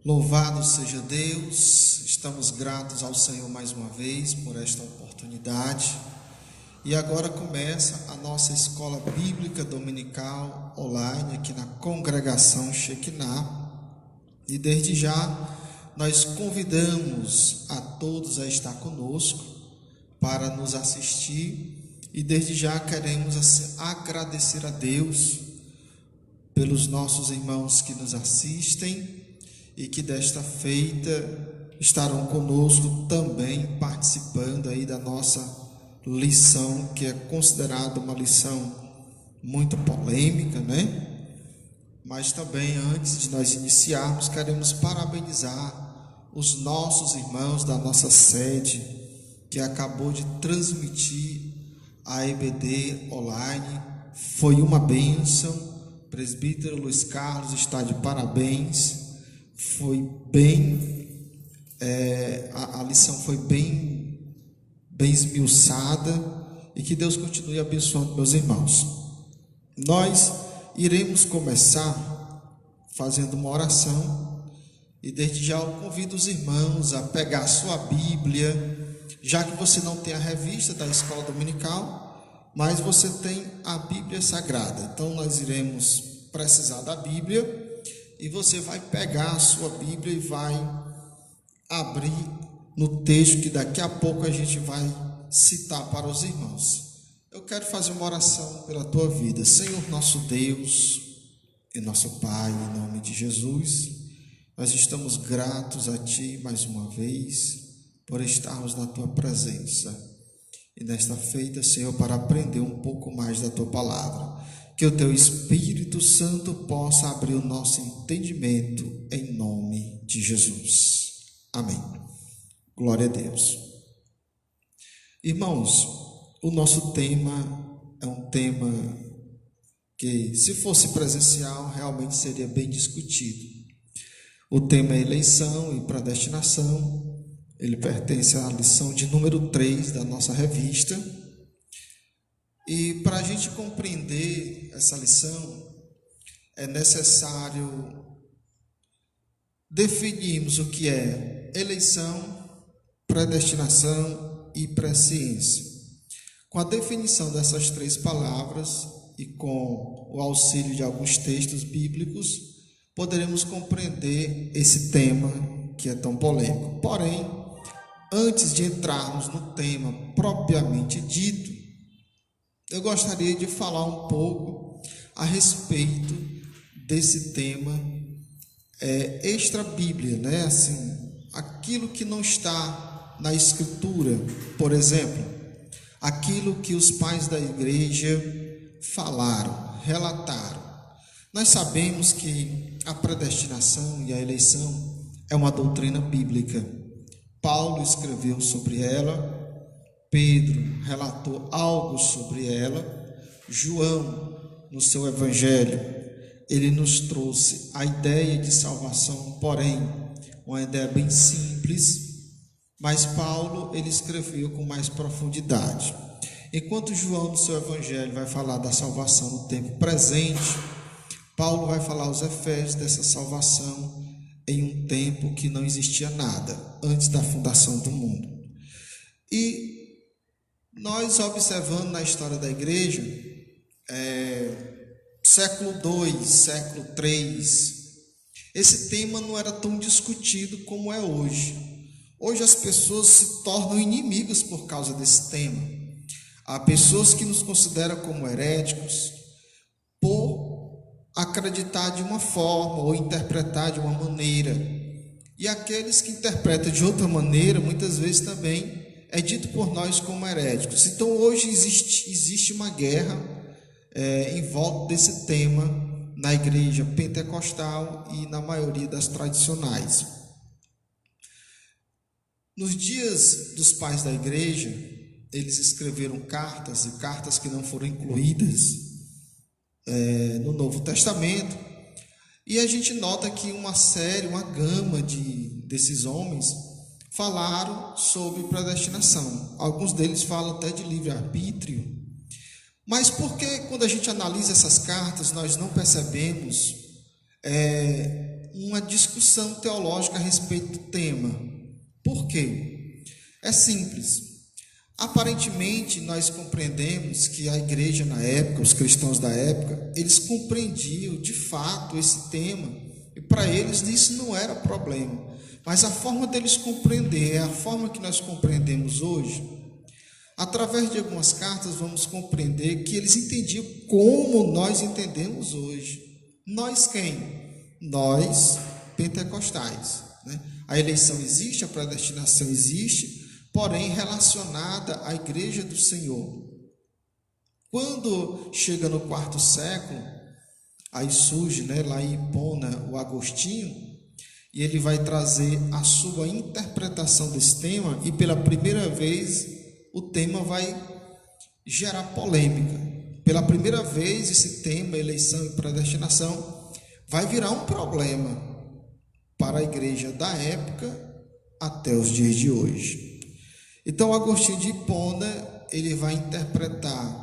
Louvado seja Deus, estamos gratos ao Senhor mais uma vez por esta oportunidade. E agora começa a nossa escola bíblica dominical online aqui na congregação Shekinah. E desde já nós convidamos a todos a estar conosco para nos assistir. E desde já queremos agradecer a Deus pelos nossos irmãos que nos assistem e que desta feita estarão conosco também participando aí da nossa lição, que é considerada uma lição muito polêmica, né? Mas também, antes de nós iniciarmos, queremos parabenizar os nossos irmãos da nossa sede, que acabou de transmitir a EBD online. Foi uma bênção. O presbítero Luiz Carlos está de parabéns. Foi bem, a lição foi bem esmiuçada, e que Deus continue abençoando meus irmãos. Nós iremos começar fazendo uma oração, e desde já eu convido os irmãos a pegar a sua Bíblia, já que você não tem a revista da escola dominical, mas você tem a Bíblia Sagrada. Então nós iremos precisar da Bíblia, e você vai pegar a sua Bíblia e vai abrir no texto que daqui a pouco a gente vai citar para os irmãos. Eu quero fazer uma oração pela tua vida. Senhor nosso Deus e nosso Pai, em nome de Jesus, nós estamos gratos a Ti mais uma vez por estarmos na Tua presença. E nesta feita, Senhor, para aprender um pouco mais da Tua palavra. Que o Teu Espírito Santo possa abrir o nosso entendimento em nome de Jesus. Amém. Glória a Deus. Irmãos, o nosso tema é um tema que, se fosse presencial, realmente seria bem discutido. O tema é eleição e predestinação. Ele pertence à lição de número 3 da nossa revista. E para a gente compreender essa lição, é necessário definirmos o que é eleição, predestinação e presciência. Com a definição dessas três palavras e com o auxílio de alguns textos bíblicos, poderemos compreender esse tema que é tão polêmico. Porém, antes de entrarmos no tema propriamente dito, eu gostaria de falar um pouco a respeito desse tema extra-bíblia, né? Assim, aquilo que não está na Escritura, por exemplo, aquilo que os pais da igreja falaram, relataram. Nós sabemos que a predestinação e a eleição é uma doutrina bíblica. Paulo escreveu sobre ela, Pedro relatou algo sobre ela, João, no seu evangelho, ele nos trouxe a ideia de salvação, porém, uma ideia bem simples, mas Paulo, ele escreveu com mais profundidade. Enquanto João, no seu evangelho, vai falar da salvação no tempo presente, Paulo vai falar aos Efésios dessa salvação em um tempo que não existia nada, antes da fundação do mundo. E nós observando na história da igreja, século II, século III, esse tema não era tão discutido como é hoje. Hoje as pessoas se tornam inimigas por causa desse tema. Há pessoas que nos consideram como heréticos por acreditar de uma forma ou interpretar de uma maneira. E aqueles que interpretam de outra maneira, muitas vezes também é dito por nós como heréticos. Então hoje existe uma guerra em volta desse tema na igreja pentecostal e na maioria das tradicionais. Nos dias dos pais da igreja, eles escreveram cartas, e cartas que não foram incluídas no Novo Testamento, e a gente nota que uma gama desses homens falaram sobre predestinação. Alguns deles falam até de livre-arbítrio. Mas por que, quando a gente analisa essas cartas, nós não percebemos uma discussão teológica a respeito do tema. Por quê? É simples. Aparentemente, nós compreendemos que a igreja na época, os cristãos da época, eles compreendiam de fato esse tema, e para eles isso não era problema. Mas a forma deles compreender é a forma que nós compreendemos hoje. Através de algumas cartas, vamos compreender que eles entendiam como nós entendemos hoje. Nós quem? Nós, pentecostais, né? A eleição existe, a predestinação existe, porém relacionada à igreja do Senhor. Quando chega no quarto século, aí surge, lá em Hipona, o Agostinho, e ele vai trazer a sua interpretação desse tema, e pela primeira vez o tema vai gerar polêmica. Pela primeira vez esse tema, eleição e predestinação, vai virar um problema para a igreja da época até os dias de hoje. Então, Agostinho de Hipona, ele vai interpretar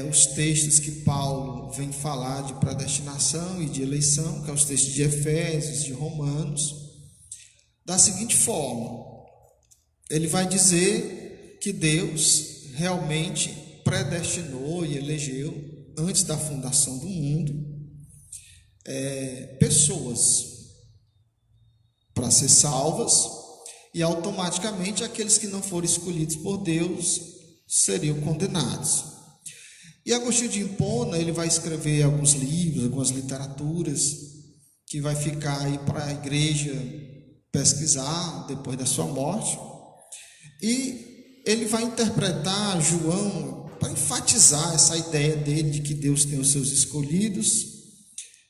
os textos que Paulo vem falar de predestinação e de eleição, que é os textos de Efésios, de Romanos, da seguinte forma: ele vai dizer que Deus realmente predestinou e elegeu, antes da fundação do mundo, pessoas para ser salvas, e automaticamente aqueles que não forem escolhidos por Deus seriam condenados. E Agostinho de Hipona, ele vai escrever alguns livros, algumas literaturas, que vai ficar aí para a igreja pesquisar depois da sua morte. E ele vai interpretar João, para enfatizar essa ideia dele de que Deus tem os seus escolhidos.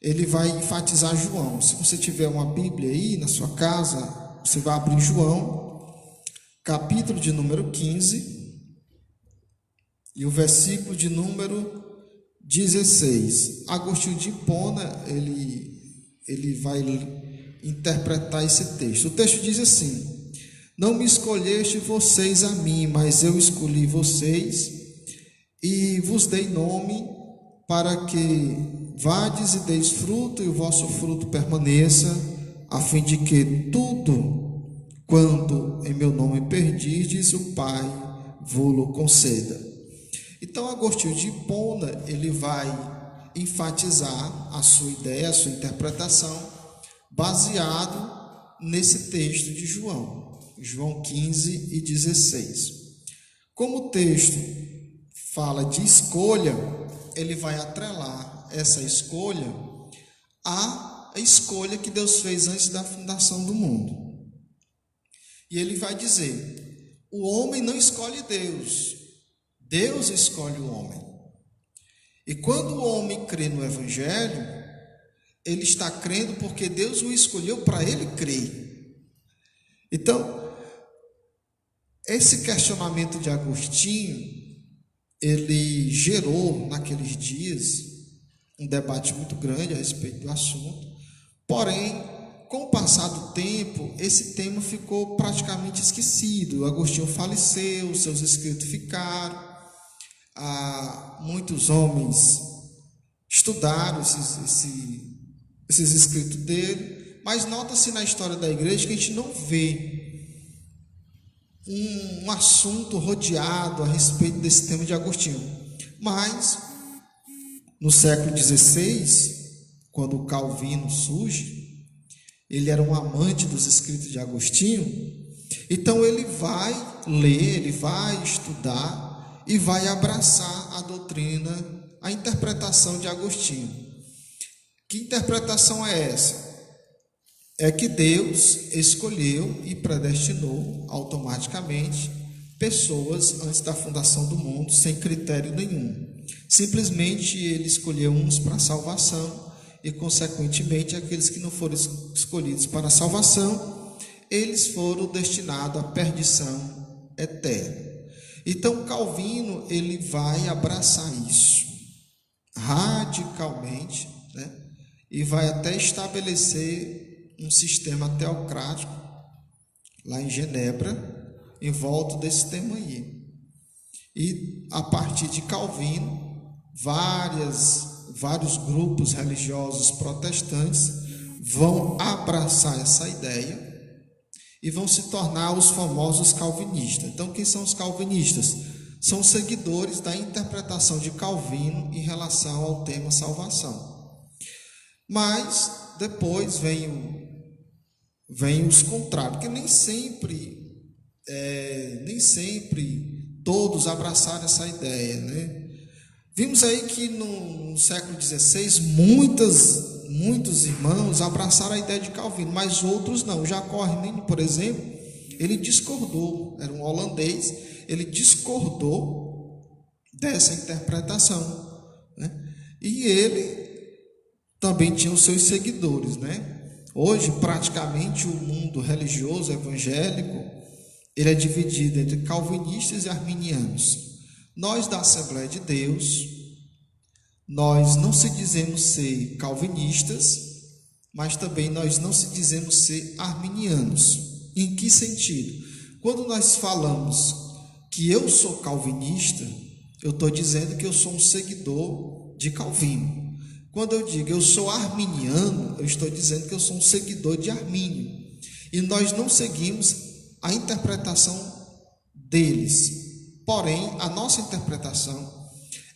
Ele vai enfatizar João. Se você tiver uma Bíblia aí na sua casa, você vai abrir João, capítulo de número 15, e o versículo de número 16. Agostinho de Hipona, ele vai interpretar esse texto. O texto diz assim: não me escolheste vocês a mim, mas eu escolhi vocês, e vos dei nome, para que vades e deis fruto, e o vosso fruto permaneça, a fim de que tudo quanto em meu nome perdirdes, o Pai vô-lo conceda. Então, Agostinho de Hipona, ele vai enfatizar a sua ideia, a sua interpretação, baseado nesse texto de João 15 e 16. Como o texto fala de escolha, ele vai atrelar essa escolha à escolha que Deus fez antes da fundação do mundo. E ele vai dizer: o homem não escolhe Deus, Deus escolhe o homem. E quando o homem crê no Evangelho, ele está crendo porque Deus o escolheu para ele crer. Então, esse questionamento de Agostinho, ele gerou naqueles dias um debate muito grande a respeito do assunto. Porém, com o passar do tempo, esse tema ficou praticamente esquecido. Agostinho faleceu, seus escritos ficaram. Muitos homens estudaram esses escritos dele, mas nota-se na história da igreja que a gente não vê um assunto rodeado a respeito desse tema de Agostinho. Mas, no século XVI, quando o Calvino surge, ele era um amante dos escritos de Agostinho, então ele vai ler, ele vai estudar e vai abraçar a doutrina, a interpretação de Agostinho. Que interpretação é essa? É que Deus escolheu e predestinou automaticamente pessoas antes da fundação do mundo, sem critério nenhum. Simplesmente ele escolheu uns para a salvação e, consequentemente, aqueles que não foram escolhidos para a salvação, eles foram destinados à perdição eterna. Então, Calvino, ele vai abraçar isso radicalmente, e vai até estabelecer um sistema teocrático lá em Genebra, em volta desse tema aí. E a partir de Calvino, vários grupos religiosos protestantes vão abraçar essa ideia e vão se tornar os famosos calvinistas. Então, quem são os calvinistas? São seguidores da interpretação de Calvino em relação ao tema salvação. Mas depois vem os contrários, que nem sempre todos abraçaram essa ideia, né? Vimos aí que no século XVI muitos irmãos abraçaram a ideia de Calvino, mas outros não. O Jacó Arminio, por exemplo, ele discordou, era um holandês, ele discordou dessa interpretação, né? E ele também tinha os seus seguidores, né? Hoje, praticamente, o mundo religioso evangélico, ele é dividido entre calvinistas e arminianos. Nós, da Assembleia de Deus, nós não se dizemos ser calvinistas, mas também nós não se dizemos ser arminianos. Em que sentido? Quando nós falamos que eu sou calvinista, eu estou dizendo que eu sou um seguidor de Calvino. Quando eu digo eu sou arminiano, eu estou dizendo que eu sou um seguidor de Armínio. E nós não seguimos a interpretação deles. Porém, a nossa interpretação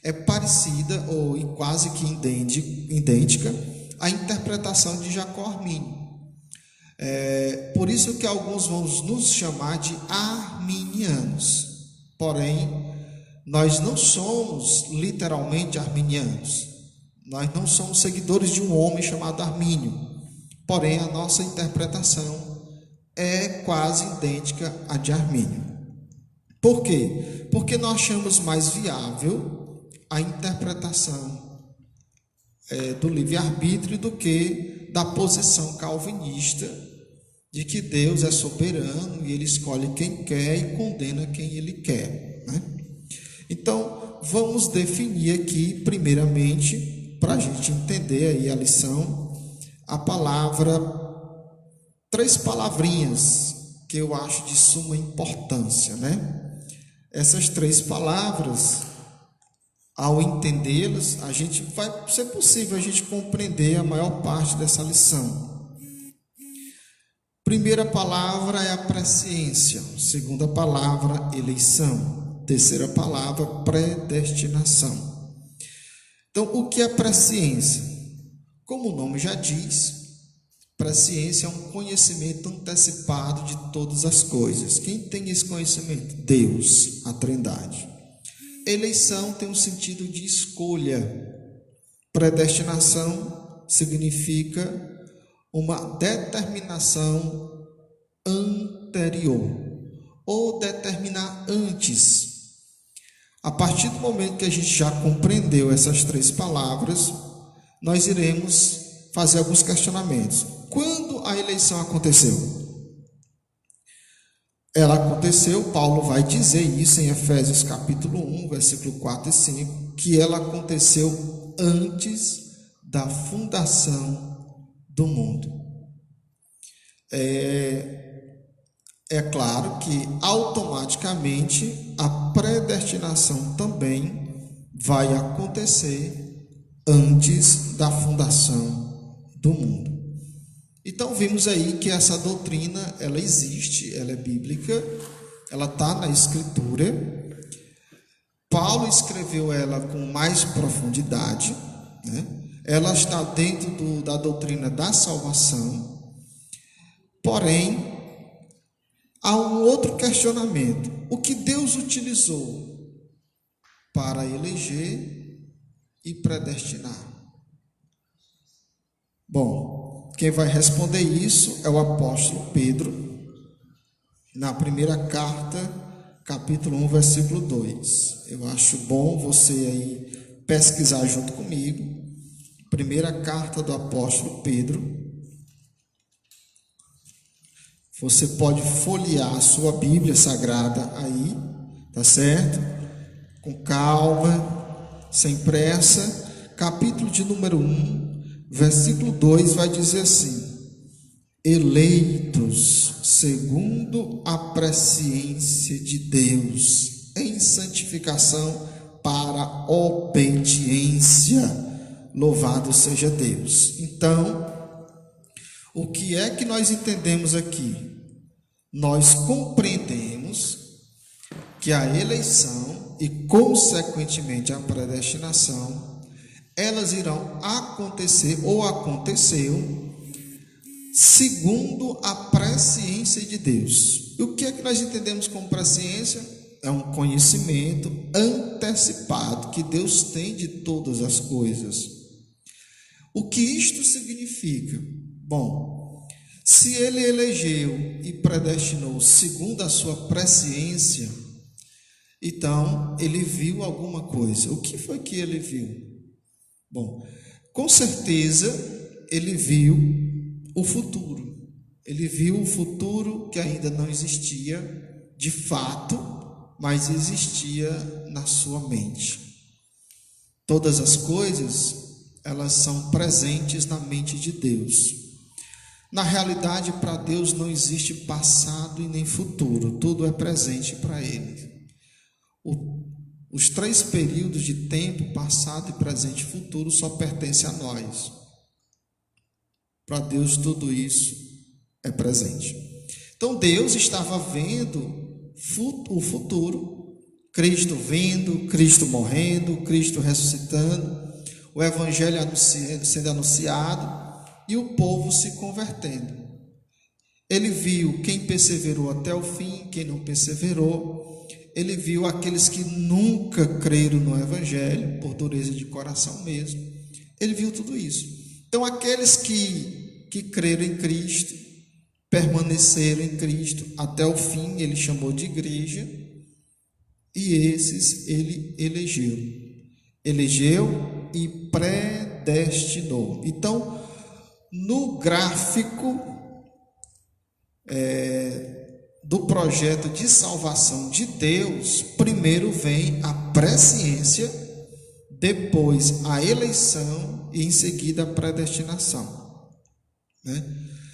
é parecida ou quase que idêntica à interpretação de Jacó Arminio. Por isso que alguns vão nos chamar de arminianos. Porém, nós não somos literalmente arminianos. Nós não somos seguidores de um homem chamado Armínio. Porém, a nossa interpretação é quase idêntica à de Armínio. Por quê? Porque nós achamos mais viável a interpretação do livre-arbítrio do que da posição calvinista de que Deus é soberano e Ele escolhe quem quer e condena quem Ele quer, né? Então, vamos definir aqui, primeiramente, para a gente entender aí a lição, a palavra, 3 palavrinhas que eu acho de suma importância, né? Essas 3 palavras, ao entendê-las, vai ser possível a gente compreender a maior parte dessa lição. Primeira palavra é a presciência, segunda palavra, eleição, terceira palavra, predestinação. Então, o que é presciência? Como o nome já diz, presciência é um conhecimento antecipado de todas as coisas. Quem tem esse conhecimento? Deus, a Trindade. Eleição tem um sentido de escolha. Predestinação significa uma determinação anterior, ou determinar antes. A partir do momento que a gente já compreendeu essas 3 palavras, nós iremos fazer alguns questionamentos. Quando a eleição aconteceu? Ela aconteceu, Paulo vai dizer isso em Efésios capítulo 1, versículo 4 e 5, que ela aconteceu antes da fundação do mundo. É claro que automaticamente a predestinação também vai acontecer antes da fundação do mundo. Então vimos aí que essa doutrina, ela existe, ela é bíblica, ela está na Escritura. Paulo escreveu ela com mais profundidade, né? Ela está dentro da doutrina da salvação. Porém, há um outro questionamento. O que Deus utilizou para eleger e predestinar? Bom, quem vai responder isso é o apóstolo Pedro, na primeira carta, capítulo 1, versículo 2. Eu acho bom você aí pesquisar junto comigo. Primeira carta do apóstolo Pedro. Você pode folhear a sua Bíblia Sagrada aí, tá certo? Com calma, sem pressa. Capítulo de número 1, versículo 2 vai dizer assim: eleitos segundo a presciência de Deus, em santificação para obediência. Louvado seja Deus. Então, o que é que nós entendemos aqui? Nós compreendemos que a eleição e, consequentemente, a predestinação, elas irão acontecer ou aconteceu segundo a presciência de Deus. E o que é que nós entendemos como presciência? É um conhecimento antecipado que Deus tem de todas as coisas. O que isto significa? Bom, se ele elegeu e predestinou segundo a sua presciência, então ele viu alguma coisa. O que foi que ele viu? Bom, com certeza ele viu o futuro. Ele viu o futuro que ainda não existia de fato, mas existia na sua mente. Todas as coisas, elas são presentes na mente de Deus. Na realidade, para Deus não existe passado e nem futuro, tudo é presente para Ele. Os 3 períodos de tempo, passado, presente e futuro, só pertencem a nós. Para Deus tudo isso é presente. Então Deus estava vendo o futuro, Cristo vindo, Cristo morrendo, Cristo ressuscitando, o Evangelho sendo anunciado e o povo se convertendo. Ele viu quem perseverou até o fim, quem não perseverou. Ele viu aqueles que nunca creram no Evangelho, por dureza de coração mesmo. Ele viu tudo isso. Então, aqueles que creram em Cristo, permaneceram em Cristo até o fim, ele chamou de igreja, e esses ele elegeu e predestinou. Então, no gráfico do projeto de salvação de Deus, primeiro vem a presciência, depois a eleição e em seguida a predestinação, né?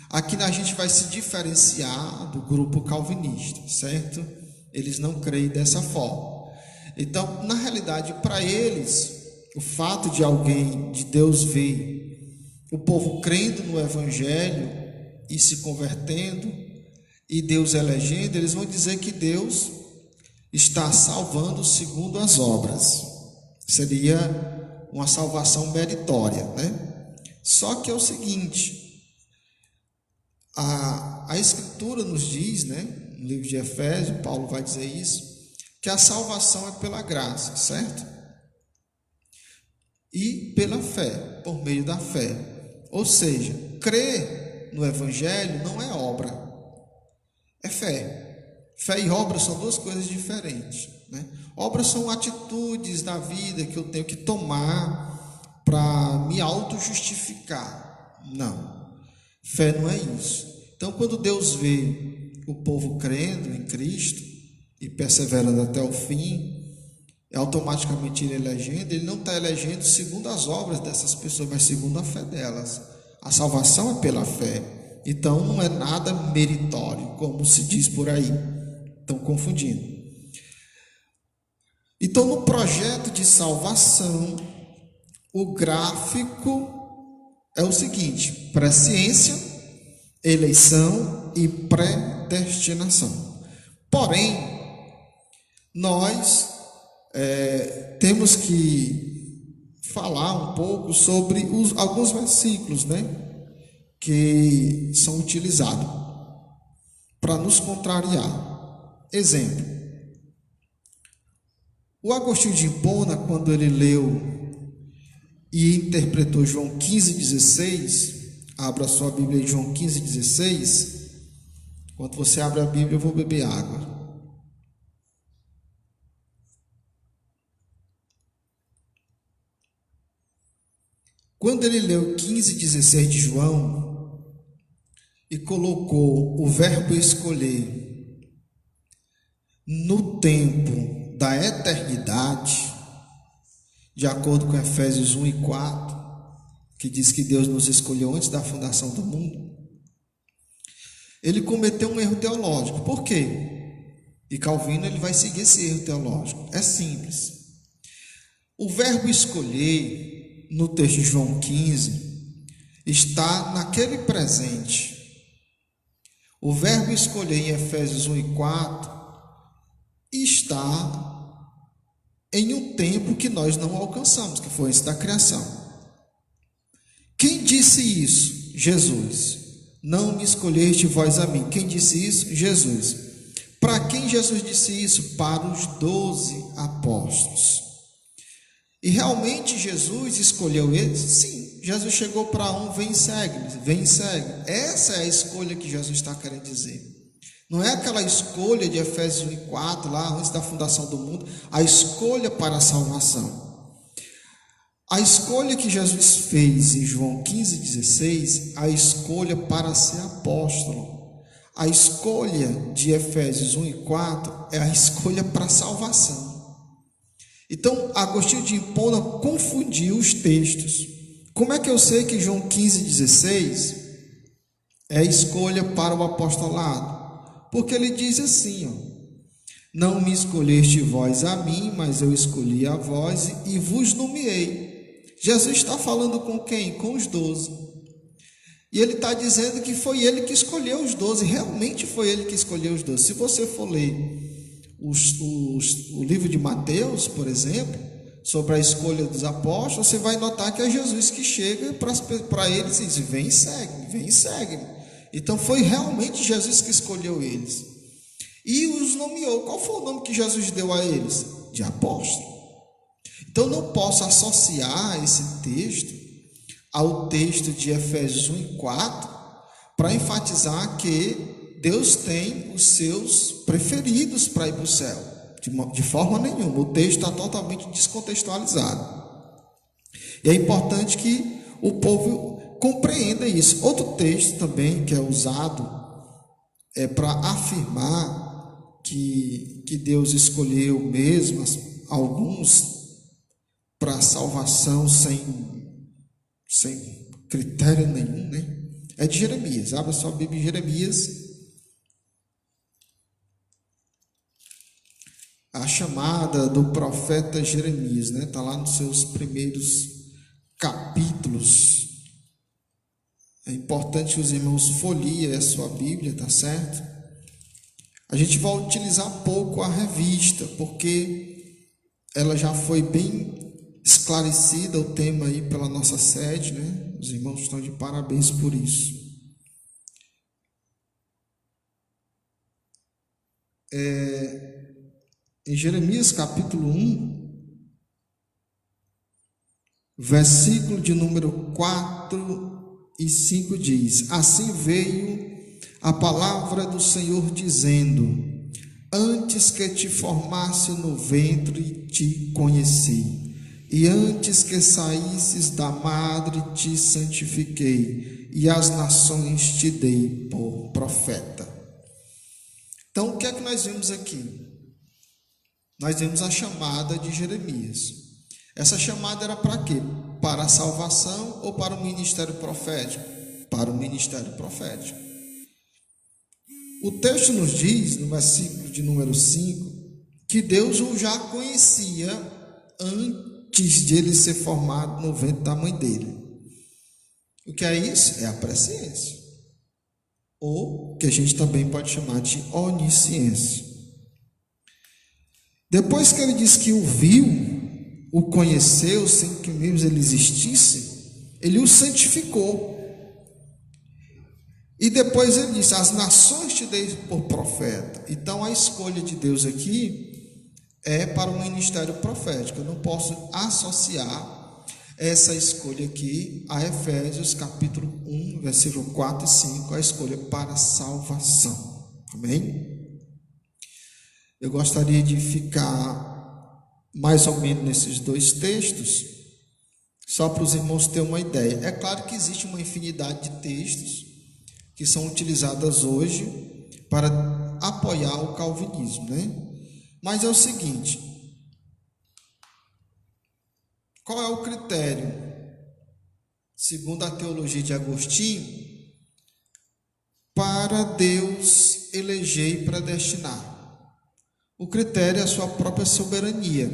Aqui a gente vai se diferenciar do grupo calvinista, certo? Eles não creem dessa forma. Então, na realidade, para eles, o fato de alguém, de Deus ver o povo crendo no Evangelho e se convertendo, e Deus elegendo, eles vão dizer que Deus está salvando segundo as obras. Seria uma salvação meritória, né? Só que é o seguinte, a Escritura nos diz, né, no livro de Efésios, Paulo vai dizer isso, que a salvação é pela graça, certo? E pela fé, por meio da fé. Ou seja, crer no Evangelho não é obra, é fé. Fé e obra são 2 coisas diferentes, né? Obras são atitudes da vida que eu tenho que tomar para me auto-justificar. Não, fé não é isso. Então, quando Deus vê o povo crendo em Cristo e perseverando até o fim, automaticamente ele elegendo, ele não está elegendo segundo as obras dessas pessoas, mas segundo a fé delas. A salvação é pela fé. Então não é nada meritório, como se diz por aí. Estão confundindo. Então, no projeto de salvação, o gráfico é o seguinte: presciência, eleição e predestinação. Porém, nós temos que falar um pouco sobre alguns versículos, né, que são utilizados para nos contrariar. Exemplo, o Agostinho de Hipona, quando ele leu e interpretou João 15,16, abra sua Bíblia em João 15,16. Enquanto você abre a Bíblia, eu vou beber água. Quando ele leu 15,16 de João e colocou o verbo escolher no tempo da eternidade, de acordo com Efésios 1 e 4, que diz que Deus nos escolheu antes da fundação do mundo, ele cometeu um erro teológico. Por quê? E Calvino ele vai seguir esse erro teológico. É simples. O verbo escolher, no texto de João 15, está naquele presente. O verbo escolher em Efésios 1 e 4 está em um tempo que nós não alcançamos, que foi antes da criação. Quem disse isso? Jesus. Não me escolheste vós a mim. Quem disse isso? Jesus. Para quem Jesus disse isso? Para os 12 apóstolos. E realmente Jesus escolheu eles? Sim. Jesus chegou para um, vem e segue-me, vem e segue. Essa é a escolha que Jesus está querendo dizer. Não é aquela escolha de Efésios 1 e 4, lá antes da fundação do mundo, a escolha para a salvação. A escolha que Jesus fez em João 15,16, a escolha para ser apóstolo. A escolha de Efésios 1 e 4 é a escolha para a salvação. Então, Agostinho de Hipona confundiu os textos. Como é que eu sei que João 15,16 é a escolha para o apostolado? Porque ele diz assim, não me escolheste vós a mim, mas eu escolhi a vós e vos nomeei. Jesus está falando com quem? Com os 12. E ele está dizendo que foi ele que escolheu os 12. Realmente foi ele que escolheu os 12. Se você for ler o livro de Mateus, por exemplo, sobre a escolha dos apóstolos, você vai notar que é Jesus que chega para eles e diz, vem e segue-me, vem e segue-me. Então foi realmente Jesus que escolheu eles. E os nomeou. Qual foi o nome que Jesus deu a eles? De apóstolo. Então não posso associar esse texto ao texto de Efésios 1 e 4 para enfatizar que Deus tem os seus preferidos para ir para o céu. De forma nenhuma. O texto está totalmente descontextualizado. E é importante que o povo compreenda isso. Outro texto também que é usado para afirmar que Deus escolheu mesmo alguns para a salvação sem critério nenhum, né? É de Jeremias. Abra sua Bíblia em Jeremias. A chamada do profeta Jeremias, né? Está lá nos seus primeiros capítulos. É importante que os irmãos foliem a sua Bíblia, tá certo? A gente vai utilizar pouco a revista, porque ela já foi bem esclarecida, o tema aí pela nossa sede, né? Os irmãos estão de parabéns por isso. Em Jeremias capítulo 1, versículo de número 4 e 5 diz: assim veio a palavra do Senhor dizendo: antes que te formasse no ventre te conheci, e antes que saísses da madre te santifiquei, e as nações te dei por profeta. Então, o que é que nós vimos aqui? Nós vimos a chamada de Jeremias. Essa chamada era para quê? Para a salvação ou para o ministério profético? Para o ministério profético. O texto nos diz, no versículo de número 5, que Deus o já conhecia antes de ele ser formado no ventre da mãe dele. O que é isso? É a presciência. Ou que a gente também pode chamar de onisciência. Depois que ele diz que o viu, o conheceu sem que mesmo ele existisse, ele o santificou. E depois ele disse: as nações te dei por profeta. Então a escolha de Deus aqui é para o ministério profético. Eu não posso associar essa escolha aqui a Efésios capítulo 1, versículo 4 e 5, a escolha para a salvação. Amém? Eu gostaria de ficar mais ou menos nesses dois textos, só para os irmãos terem uma ideia. É claro que existe uma infinidade de textos que são utilizadas hoje para apoiar o calvinismo, né? Mas é o seguinte: qual é o critério, segundo a teologia de Agostinho, para Deus eleger e predestinar? O critério é a sua própria soberania.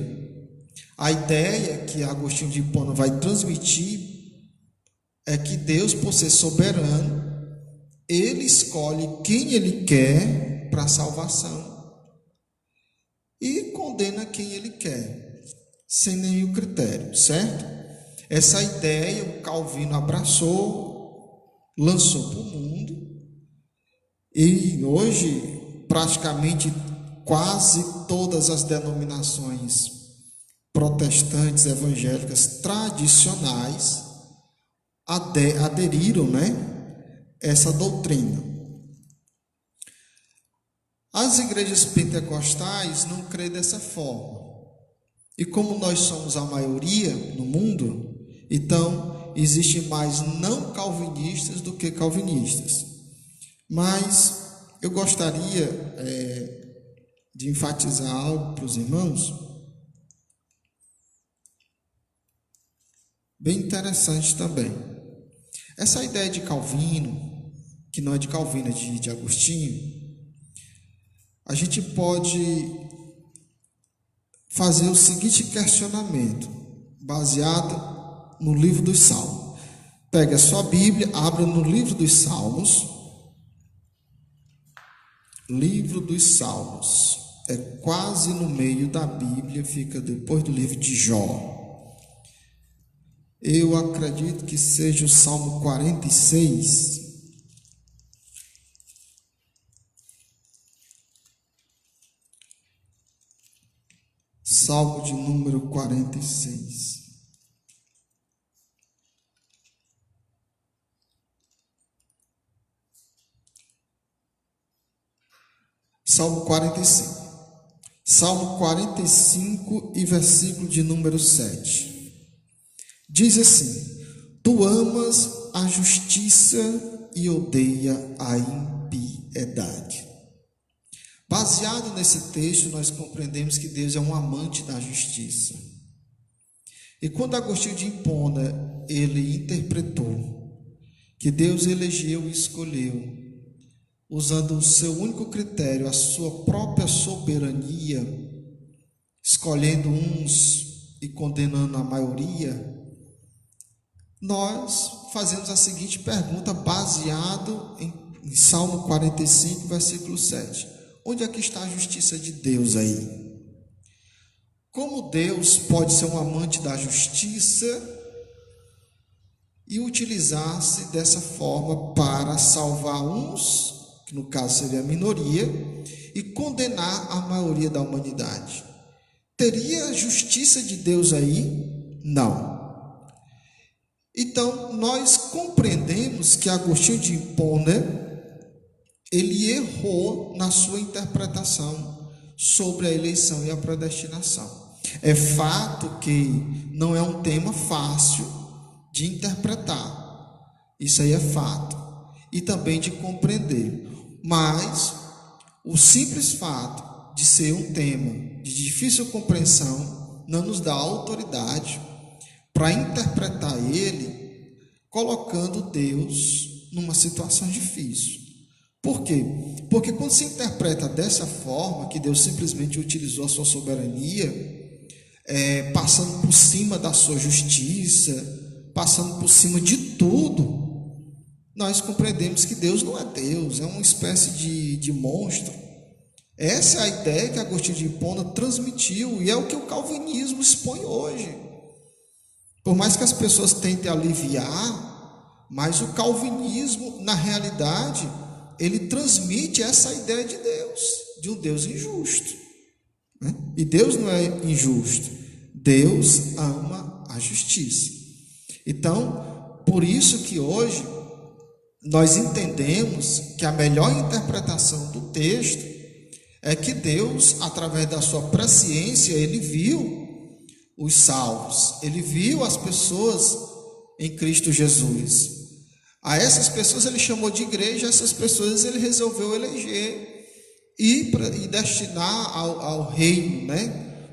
A ideia que Agostinho de Hipona vai transmitir é que Deus, por ser soberano, Ele escolhe quem Ele quer para a salvação e condena quem Ele quer, sem nenhum critério, certo? Essa ideia o Calvino abraçou, lançou para o mundo, e hoje praticamente quase todas as denominações protestantes evangélicas tradicionais aderiram, essa doutrina. As igrejas pentecostais não creem dessa forma. E como nós somos a maioria no mundo, então existem mais não calvinistas do que calvinistas. Mas eu gostaria de enfatizar algo para os irmãos bem interessante também. Essa ideia de Calvino, que não é de Calvino, é de Agostinho, a gente pode fazer o seguinte questionamento, baseado no livro dos Salmos. Pegue a sua Bíblia, abra no livro dos Salmos. Livro dos Salmos. É quase no meio da Bíblia, fica depois do livro de Jó. Eu acredito que seja o Salmo 46. Salmo de número 46. Salmo 45. Salmo 45 e versículo de número 7. Diz assim: Tu amas a justiça e odeia a impiedade. Baseado nesse texto, nós compreendemos que Deus é um amante da justiça. E quando Agostinho de Hipona, ele interpretou que Deus elegeu e escolheu, usando o seu único critério, a sua própria soberania, escolhendo uns e condenando a maioria, nós fazemos a seguinte pergunta, baseado em Salmo 45, versículo 7. Onde é que está a justiça de Deus aí? Como Deus pode ser um amante da justiça e utilizar-se dessa forma para salvar uns, que no caso seria a minoria, e condenar a maioria da humanidade? Teria a justiça de Deus aí? Não. Então, nós compreendemos que Agostinho de Hipona, ele errou na sua interpretação sobre a eleição e a predestinação. É fato que não é um tema fácil de interpretar, isso aí é fato, e também de compreender, mas o simples fato de ser um tema de difícil compreensão não nos dá autoridade para interpretar ele colocando Deus numa situação difícil. Por quê? Porque quando se interpreta dessa forma, que Deus simplesmente utilizou a sua soberania, passando por cima da sua justiça, passando por cima de tudo, nós compreendemos que Deus não é Deus, é uma espécie de monstro. Essa é a ideia que Agostinho de Hipona transmitiu, e é o que o calvinismo expõe hoje. Por mais que as pessoas tentem aliviar, mas o calvinismo, na realidade, ele transmite essa ideia de Deus, de um Deus injusto. E Deus não é injusto, Deus ama a justiça. Então, por isso que hoje nós entendemos que a melhor interpretação do texto é que Deus, através da sua presciência, ele viu os salvos, ele viu as pessoas em Cristo Jesus. A essas pessoas ele chamou de igreja, essas pessoas ele resolveu eleger e destinar ao reino,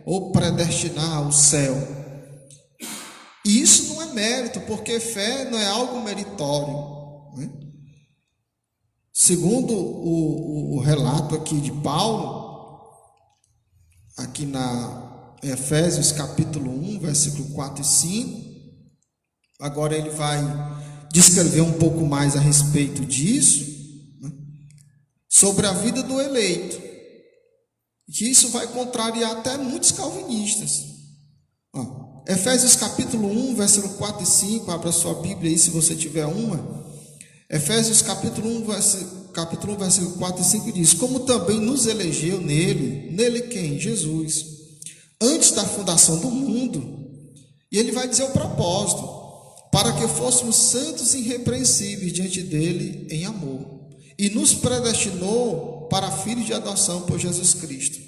ou predestinar ao céu. E isso não é mérito, porque fé não é algo meritório. Segundo o relato aqui de Paulo, aqui em Efésios capítulo 1, versículo 4 e 5, agora ele vai descrever um pouco mais a respeito disso, né, sobre a vida do eleito, que isso vai contrariar até muitos calvinistas. Efésios capítulo 1, versículo 4 e 5, abra sua Bíblia aí se você tiver uma. Efésios capítulo 1, versículo 4 e 5 diz: como também nos elegeu nele quem? Jesus, antes da fundação do mundo. E ele vai dizer o propósito: para que fôssemos santos e irrepreensíveis diante dele em amor, e nos predestinou para filhos de adoção por Jesus Cristo.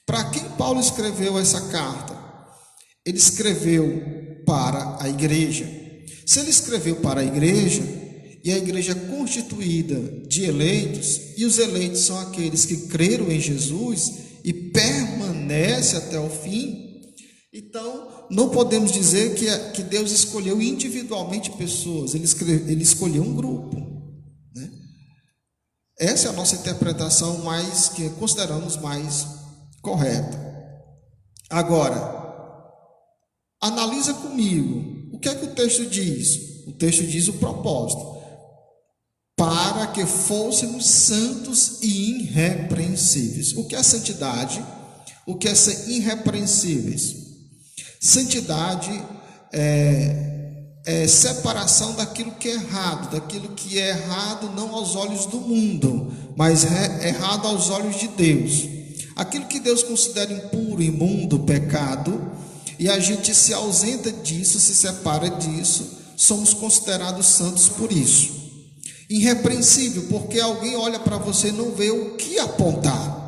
Para quem Paulo escreveu essa carta? Ele escreveu para a igreja. Se ele escreveu para a igreja, e a igreja é constituída de eleitos, e os eleitos são aqueles que creram em Jesus e permanecem até o fim, então não podemos dizer que Deus escolheu individualmente pessoas, ele escolheu um grupo, né? Essa é a nossa interpretação que consideramos mais correta. Agora, analisa comigo, o que é que o texto diz? O texto diz o propósito: para que fôssemos santos e irrepreensíveis. O que é santidade? O que é ser irrepreensíveis? Santidade é separação daquilo que é errado não aos olhos do mundo, mas errado aos olhos de Deus. Aquilo que Deus considera impuro, imundo, pecado, e a gente se ausenta disso, se separa disso, somos considerados santos por isso. Irrepreensível, porque alguém olha para você e não vê o que apontar,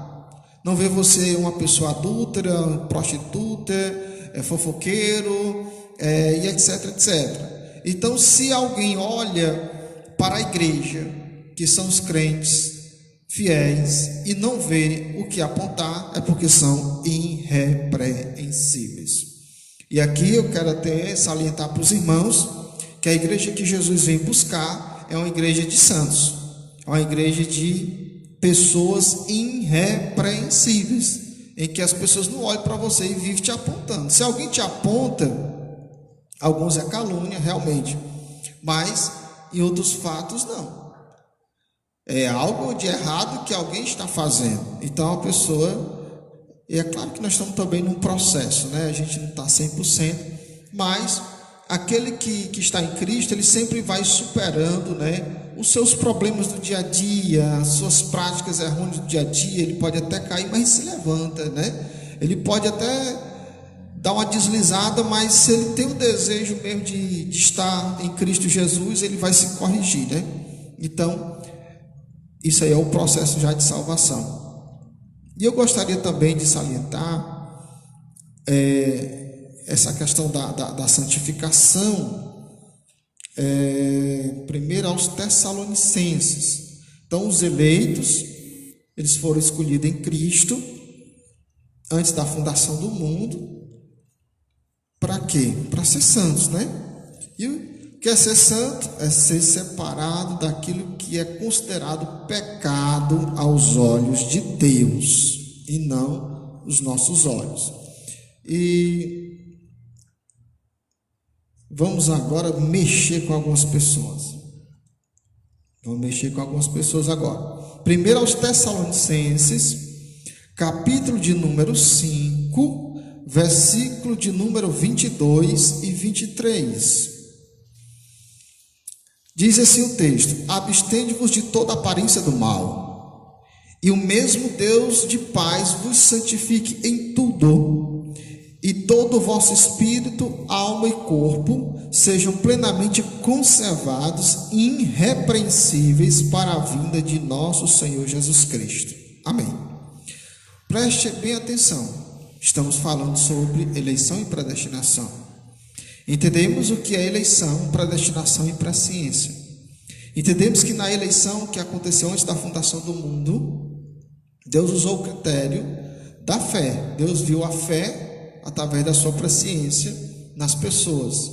não vê você uma pessoa adúltera, prostituta, fofoqueiro, e etc, etc. Então, se alguém olha para a igreja, que são os crentes fiéis, e não vê o que apontar, é porque são irrepreensíveis. E aqui eu quero até salientar para os irmãos que a igreja que Jesus vem buscar é uma igreja de santos, é uma igreja de pessoas irrepreensíveis, em que as pessoas não olham para você e vivem te apontando. Se alguém te aponta, alguns é calúnia realmente, mas em outros fatos não. É algo de errado que alguém está fazendo. Então a pessoa, e é claro que nós estamos também num processo, né? A gente não está 100%, mas aquele que está em Cristo, ele sempre vai superando, né, os seus problemas do dia a dia, as suas práticas errôneas do dia a dia. Ele pode até cair, mas se levanta, né? Ele pode até dar uma deslizada, mas se ele tem o desejo mesmo de estar em Cristo Jesus, ele vai se corrigir, né? Então, isso aí é o processo já de salvação. E eu gostaria também de salientar essa questão da santificação, primeiro aos Tessalonicenses. Então, os eleitos, eles foram escolhidos em Cristo antes da fundação do mundo. Para quê? Para ser santos, né? E o que é ser santo? É ser separado daquilo que é considerado pecado aos olhos de Deus, e não os nossos olhos. E vamos agora mexer com algumas pessoas. Vamos mexer com algumas pessoas agora. Primeiro aos Tessalonicenses, capítulo de número 5, versículo de número 22 e 23. Diz assim o texto: abstende-vos de toda aparência do mal, e o mesmo Deus de paz vos santifique em tudo, e todo o vosso espírito, alma e corpo sejam plenamente conservados e irrepreensíveis para a vinda de nosso Senhor Jesus Cristo. Amém. Preste bem atenção. Estamos falando sobre eleição e predestinação. Entendemos o que é eleição, predestinação e presciência. Entendemos que na eleição que aconteceu antes da fundação do mundo, Deus usou o critério da fé. Deus viu a fé através da sua presciência nas pessoas.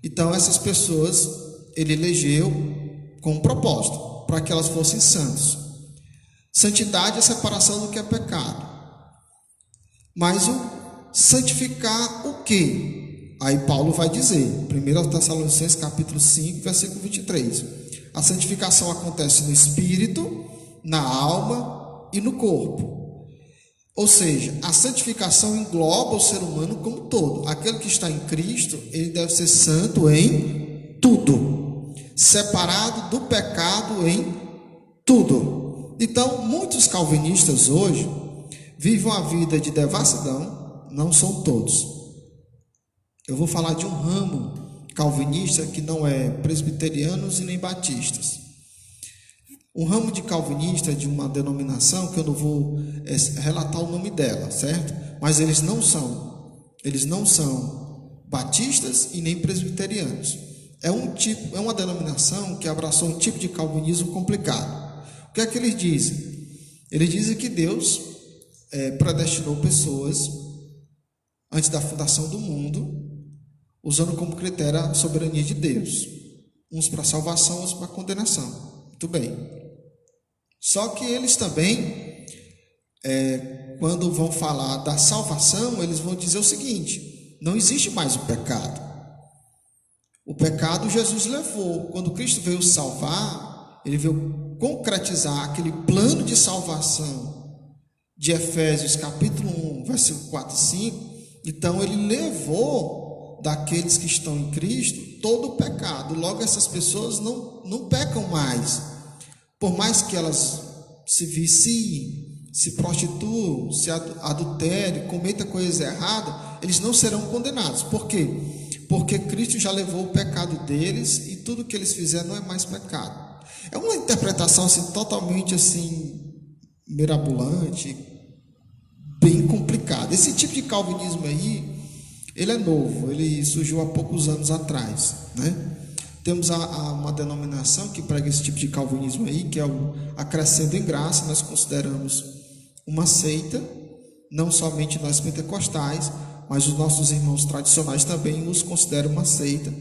Então essas pessoas ele elegeu com um propósito, para que elas fossem santos. Santidade é a separação do que é pecado. Mas o santificar o quê? Aí Paulo vai dizer, 1 Tessalonicenses capítulo 5, versículo 23, a santificação acontece no espírito, na alma e no corpo. Ou seja, a santificação engloba o ser humano como um todo. Aquele que está em Cristo, ele deve ser santo em tudo, separado do pecado em tudo. Então, muitos calvinistas hoje vivem uma vida de devassidão, não são todos. Eu vou falar de um ramo calvinista que não é presbiterianos e nem batistas. Um ramo de calvinista de uma denominação que eu não vou relatar o nome dela, certo? Mas eles não são batistas e nem presbiterianos. É uma denominação que abraçou um tipo de calvinismo complicado. O que é que eles dizem? Eles dizem que Deus predestinou pessoas antes da fundação do mundo, usando como critério a soberania de Deus, uns para salvação, uns para condenação. Muito bem. Só que eles também, quando vão falar da salvação, eles vão dizer o seguinte: não existe mais o pecado. O pecado Jesus levou. Quando Cristo veio salvar, ele veio concretizar aquele plano de salvação de Efésios capítulo 1, versículo 4 e 5. Então ele levou daqueles que estão em Cristo todo o pecado. Logo essas pessoas não pecam mais. Por mais que elas se viciem, se prostituam, se adulterem, cometam coisas erradas, eles não serão condenados. Por quê? Porque Cristo já levou o pecado deles e tudo que eles fizeram não é mais pecado. É uma interpretação assim, totalmente assim, mirabolante, bem complicada. Esse tipo de calvinismo aí, ele é novo, ele surgiu há poucos anos atrás, né? Temos uma denominação que prega esse tipo de calvinismo aí, que é a Crescendo em Graça. Nós consideramos uma seita, não somente nós pentecostais, mas os nossos irmãos tradicionais também os consideram uma seita.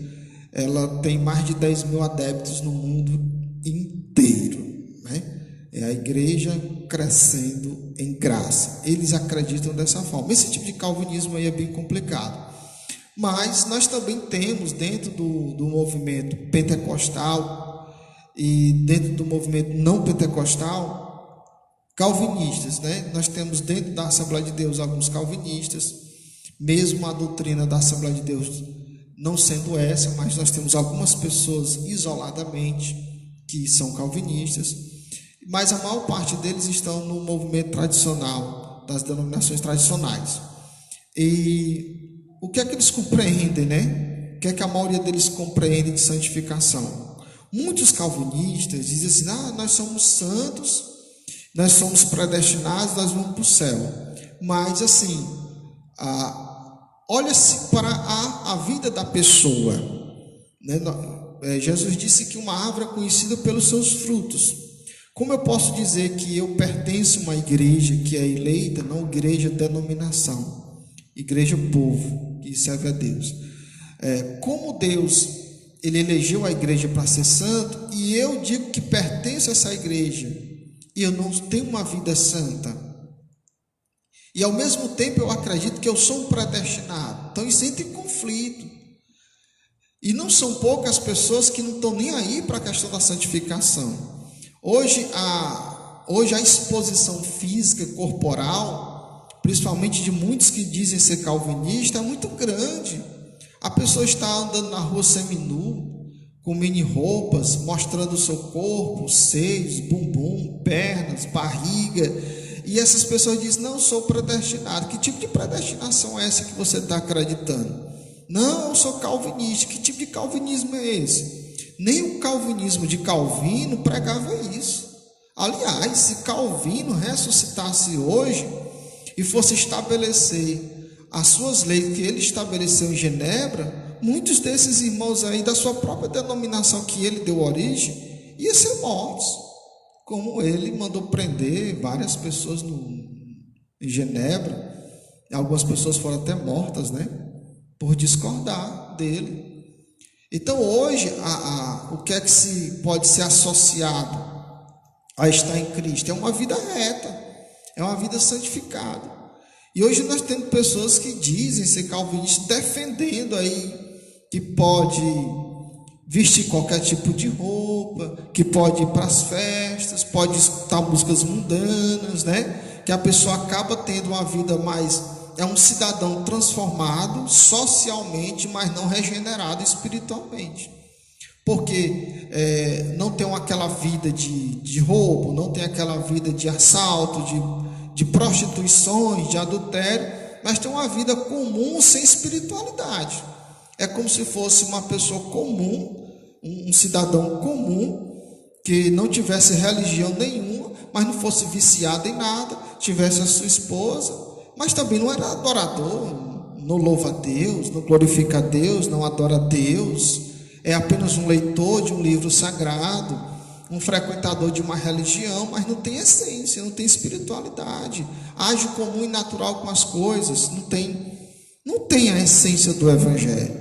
Ela tem mais de 10 mil adeptos no mundo inteiro, né? É a igreja crescendo em graça. Eles acreditam dessa forma. Esse tipo de calvinismo aí é bem complicado. Mas nós também temos dentro do movimento pentecostal e dentro do movimento não pentecostal, calvinistas, né? Nós temos dentro da Assembleia de Deus alguns calvinistas, mesmo a doutrina da Assembleia de Deus não sendo essa, mas nós temos algumas pessoas isoladamente que são calvinistas, mas a maior parte deles estão no movimento tradicional, das denominações tradicionais. E o que é que eles compreendem, né? O que é que a maioria deles compreende de santificação? Muitos calvinistas dizem assim: nós somos santos, nós somos predestinados, nós vamos para o céu. Mas assim, olha-se para a vida da pessoa, né? Jesus disse que uma árvore é conhecida pelos seus frutos. Como eu posso dizer que eu pertenço a uma igreja que é eleita, não igreja denominação, igreja povo, que serve a Deus? Como Deus, ele elegeu a igreja para ser santo, e eu digo que pertenço a essa igreja, e eu não tenho uma vida santa, e ao mesmo tempo eu acredito que eu sou um predestinado. Então isso entra em conflito, e não são poucas pessoas que não estão nem aí para a questão da santificação. Hoje a exposição física, corporal, principalmente de muitos que dizem ser calvinistas, é muito grande. A pessoa está andando na rua seminu, com mini roupas, mostrando o seu corpo, seios, bumbum, pernas, barriga, e essas pessoas dizem: não, sou predestinado. Que tipo de predestinação é essa que você está acreditando? Não, eu sou calvinista. Que tipo de calvinismo é esse? Nem o calvinismo de Calvino pregava isso. Aliás, se Calvino ressuscitasse hoje e fosse estabelecer as suas leis que ele estabeleceu em Genebra, muitos desses irmãos aí da sua própria denominação que ele deu origem iam ser mortos, como ele mandou prender várias pessoas em Genebra. Algumas pessoas foram até mortas, né, por discordar dele. Então hoje o que é que pode ser associado a estar em Cristo? É uma vida reta, é uma vida santificada. E hoje nós temos pessoas que dizem ser calvinistas, defendendo aí que pode vestir qualquer tipo de roupa, que pode ir para as festas, pode escutar músicas mundanas, né? Que a pessoa acaba tendo uma vida mais... é um cidadão transformado socialmente, mas não regenerado espiritualmente. Porque não tem aquela vida de roubo, não tem aquela vida de assalto, de prostituições, de adultério, mas tem uma vida comum sem espiritualidade. É como se fosse uma pessoa comum, um cidadão comum, que não tivesse religião nenhuma, mas não fosse viciado em nada, tivesse a sua esposa, mas também não era adorador, não louva a Deus, não glorifica a Deus, não adora a Deus, é apenas um leitor de um livro sagrado, um frequentador de uma religião, mas não tem essência, não tem espiritualidade, age comum e natural com as coisas, não tem a essência do Evangelho.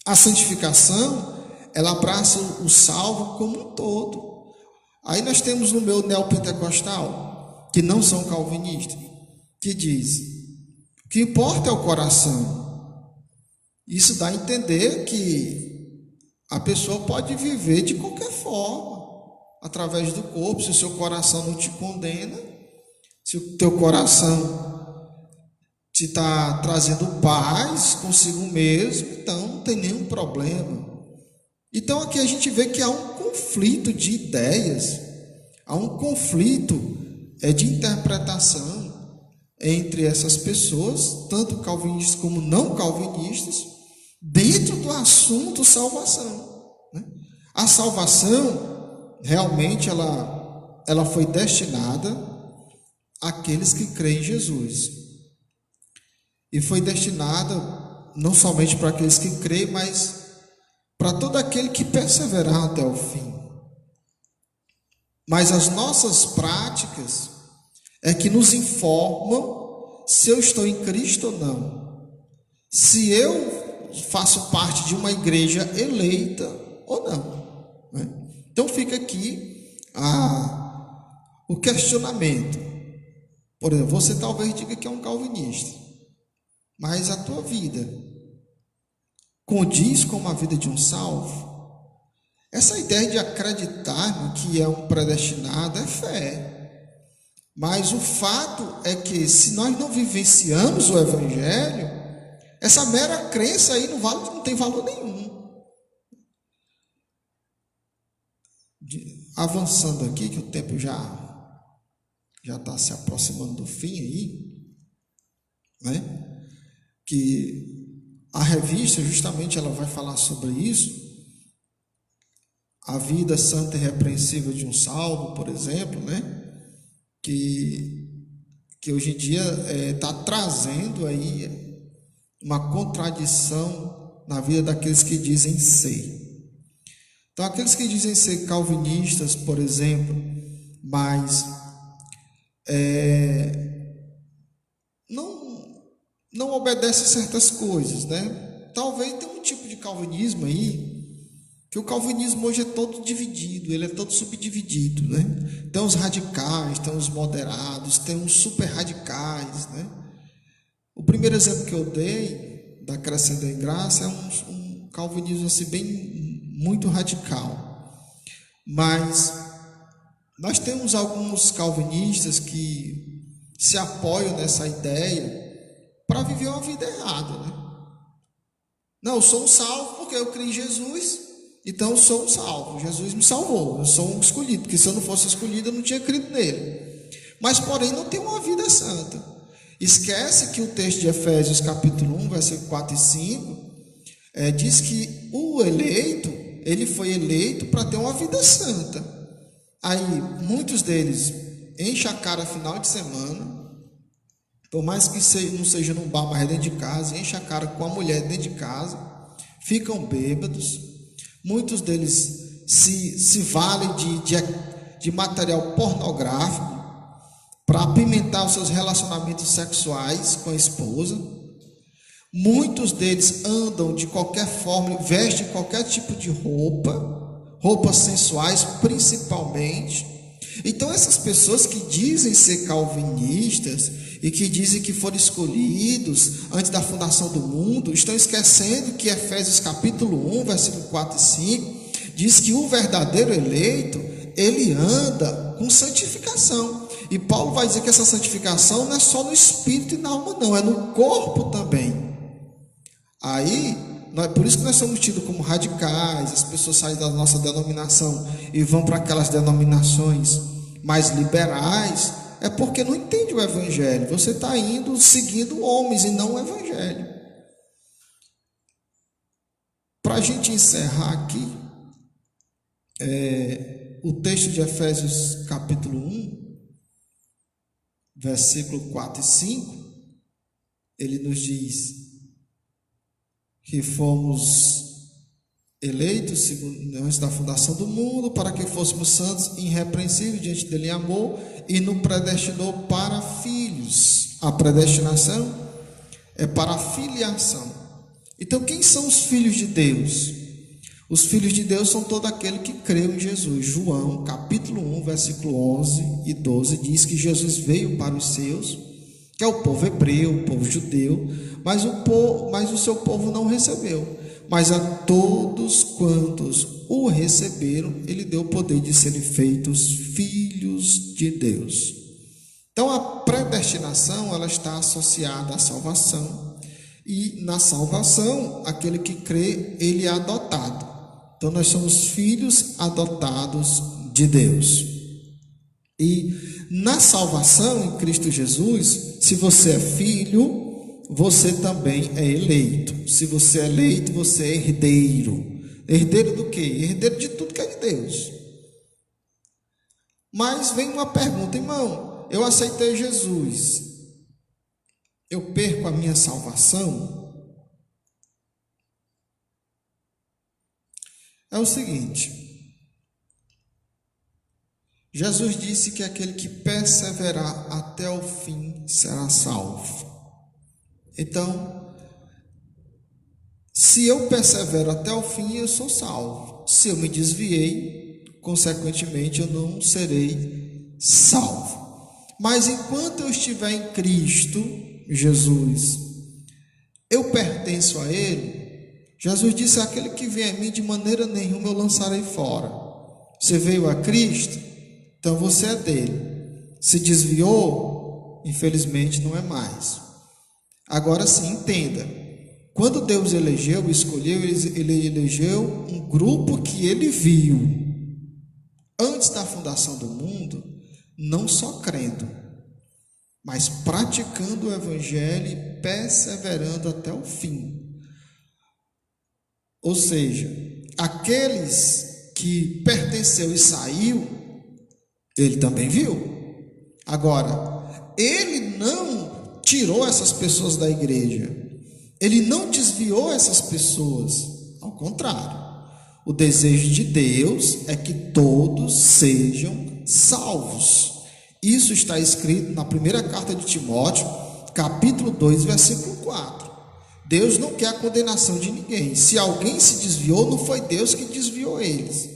A santificação, ela abraça o salvo como um todo. Aí nós temos no meio neopentecostal, que não são calvinistas, que diz: o que importa é o coração. Isso dá a entender que a pessoa pode viver de qualquer forma, através do corpo, se o seu coração não te condena, se o teu coração te está trazendo paz consigo mesmo, então não tem nenhum problema. Então aqui a gente vê que há um conflito de ideias, há um conflito de interpretação entre essas pessoas, tanto calvinistas como não calvinistas, dentro do assunto salvação, né? A salvação, realmente, ela foi destinada àqueles que creem em Jesus. E foi destinada não somente para aqueles que creem, mas para todo aquele que perseverar até o fim. Mas as nossas práticas é que nos informam se eu estou em Cristo ou não. Se eu faço parte de uma igreja eleita ou não, né? Então fica aqui o questionamento. Por exemplo, você talvez diga que é um calvinista, mas a tua vida condiz com a vida de um salvo? Essa ideia de acreditar que é um predestinado é fé. Mas o fato é que se nós não vivenciamos o Evangelho, essa mera crença aí não tem valor nenhum. Avançando aqui, que o tempo já está se aproximando do fim aí, né? Que a revista justamente ela vai falar sobre isso, a vida santa e repreensível de um salvo, por exemplo, né? Que hoje em dia está trazendo aí uma contradição na vida daqueles que dizem ser. Então, aqueles que dizem ser calvinistas, por exemplo, mas não obedecem certas coisas, né? Talvez tenha um tipo de calvinismo aí, que o calvinismo hoje é todo dividido, ele é todo subdividido, né? Tem os radicais, tem os moderados, tem os super radicais, né? O primeiro exemplo que eu dei da Crescendo em Graça é um calvinismo assim muito radical. Mas nós temos alguns calvinistas que se apoiam nessa ideia para viver uma vida errada, né? Não, eu sou um salvo porque eu criei em Jesus, então eu sou um salvo. Jesus me salvou, eu sou um escolhido, porque se eu não fosse escolhido eu não tinha crido nele. Mas porém não tem uma vida santa. Esquece que o texto de Efésios capítulo 1, versículo 4 e 5, diz que o eleito, ele foi eleito para ter uma vida santa. Aí muitos deles enchem a cara final de semana, por mais que não seja num bar, mas dentro de casa, enchem a cara com a mulher dentro de casa, ficam bêbados. Muitos deles se valem de material pornográfico para apimentar os seus relacionamentos sexuais com a esposa. Muitos deles andam de qualquer forma, vestem qualquer tipo de roupas sensuais principalmente. Então essas pessoas que dizem ser calvinistas e que dizem que foram escolhidos antes da fundação do mundo, estão esquecendo que Efésios capítulo 1, versículo 4 e 5, diz que o verdadeiro eleito, ele anda com santificação. E Paulo vai dizer que essa santificação não é só no espírito e na alma, não, é no corpo também. Aí, por isso que nós somos tidos como radicais, as pessoas saem da nossa denominação e vão para aquelas denominações mais liberais, é porque não entende o evangelho. Você está indo seguindo homens e não o evangelho. Para a gente encerrar aqui, o texto de Efésios capítulo 1, versículo 4 e 5, ele nos diz que fomos eleitos segundo, antes da fundação do mundo, para que fôssemos santos e irrepreensíveis diante dele em amor, e nos predestinou para filhos. A predestinação é para a filiação. Então, quem são os filhos de Deus? Os filhos de Deus são todo aquele que creu em Jesus. João, capítulo 1, versículo 11 e 12, diz que Jesus veio para os seus, que é o povo hebreu, o povo judeu, mas o seu povo não recebeu. Mas a todos quantos o receberam, ele deu o poder de serem feitos filhos de Deus. Então, a predestinação, ela está associada à salvação, e na salvação, aquele que crê, ele é adotado. Então, nós somos filhos adotados de Deus. E na salvação em Cristo Jesus, se você é filho, você também é eleito. Se você é eleito, você é herdeiro. Herdeiro do quê? Herdeiro de tudo que é de Deus. Mas vem uma pergunta, irmão, eu aceitei Jesus, eu perco a minha salvação? É o seguinte, Jesus disse que aquele que perseverar até o fim será salvo. Então, se eu persevero até o fim, eu sou salvo. Se eu me desviei, consequentemente eu não serei salvo. Mas enquanto eu estiver em Cristo Jesus, eu pertenço a Ele. Jesus disse: aquele que vem a mim, de maneira nenhuma eu lançarei fora. Você veio a Cristo, então você é dele. Se desviou, infelizmente não é mais. Agora sim, entenda, quando Deus elegeu, escolheu, ele elegeu um grupo que ele viu antes da fundação do mundo, não só crendo, mas praticando o evangelho e perseverando até o fim. Ou seja, aqueles que pertenceu e saiu, ele também viu. Agora, ele não tirou essas pessoas da igreja, ele não desviou essas pessoas, ao contrário. O desejo de Deus é que todos sejam salvos. Isso está escrito na primeira carta de Timóteo, capítulo 2, versículo 4. Deus não quer a condenação de ninguém. Se alguém se desviou, não foi Deus que desviou eles.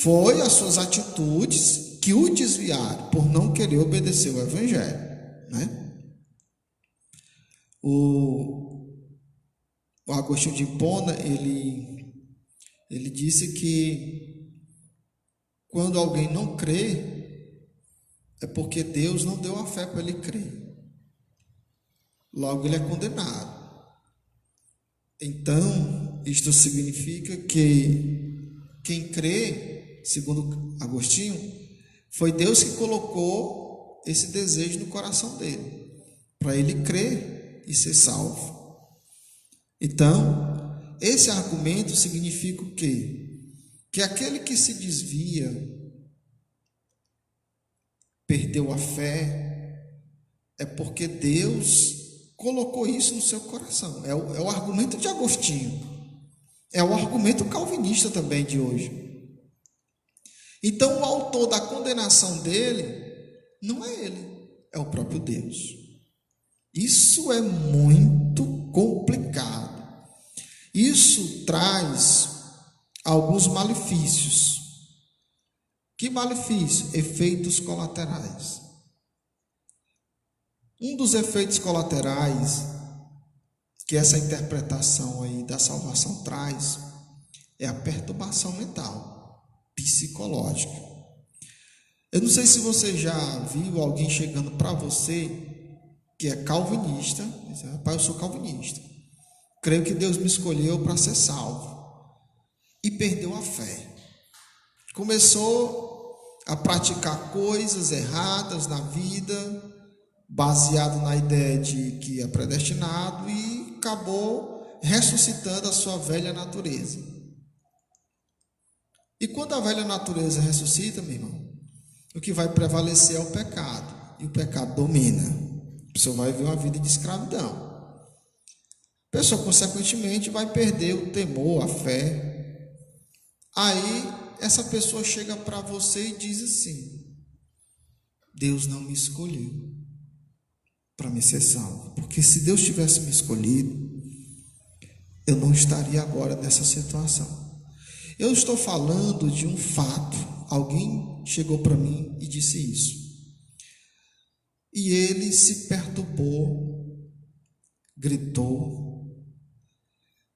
Foi as suas atitudes que o desviaram por não querer obedecer o evangelho, né? O Agostinho de Hipona, ele disse que quando alguém não crê, é porque Deus não deu a fé para ele crer. Logo ele é condenado. Então, isto significa que quem crê, segundo Agostinho, foi Deus que colocou esse desejo no coração dele, para ele crer e ser salvo. Então, esse argumento significa o quê? Que aquele que se desvia, perdeu a fé, é porque Deus colocou isso no seu coração. É o argumento de Agostinho. É o argumento calvinista também de hoje. Então, o autor da condenação dele não é ele, é o próprio Deus. Isso é muito complicado. Isso traz alguns malefícios. Que malefício? Efeitos colaterais. Um dos efeitos colaterais que essa interpretação aí da salvação traz é a perturbação mental, psicológica. Eu não sei se você já viu alguém chegando para você que é calvinista, diz: rapaz, eu sou calvinista, creio que Deus me escolheu para ser salvo, e perdeu a fé. Começou a praticar coisas erradas na vida, baseado na ideia de que é predestinado, e acabou ressuscitando a sua velha natureza. E quando a velha natureza ressuscita, meu irmão, o que vai prevalecer é o pecado, e o pecado domina. A pessoa vai viver uma vida de escravidão. A pessoa, consequentemente, vai perder o temor, a fé. Aí, essa pessoa chega para você e diz assim: Deus não me escolheu para me ser salvo, porque se Deus tivesse me escolhido, eu não estaria agora nessa situação. Eu estou falando de um fato. Alguém chegou para mim e disse isso, e ele se perturbou, gritou.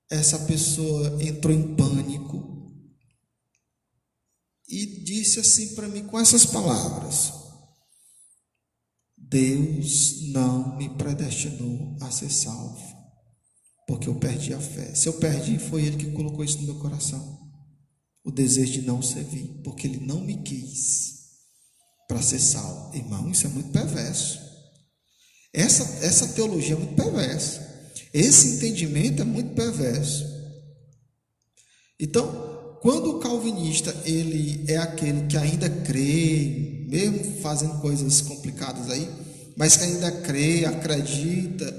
Essa pessoa entrou em pânico e disse assim para mim com essas palavras: Deus não me predestinou a ser salvo, porque eu perdi a fé. Se eu perdi, foi Ele que colocou isso no meu coração, o desejo de não servir, porque Ele não me quis para ser salvo. Irmão, isso é muito perverso. Essa teologia é muito perversa. Esse entendimento é muito perverso. Então, quando o calvinista ele é aquele que ainda crê, mesmo fazendo coisas complicadas aí, mas que ainda crê, acredita.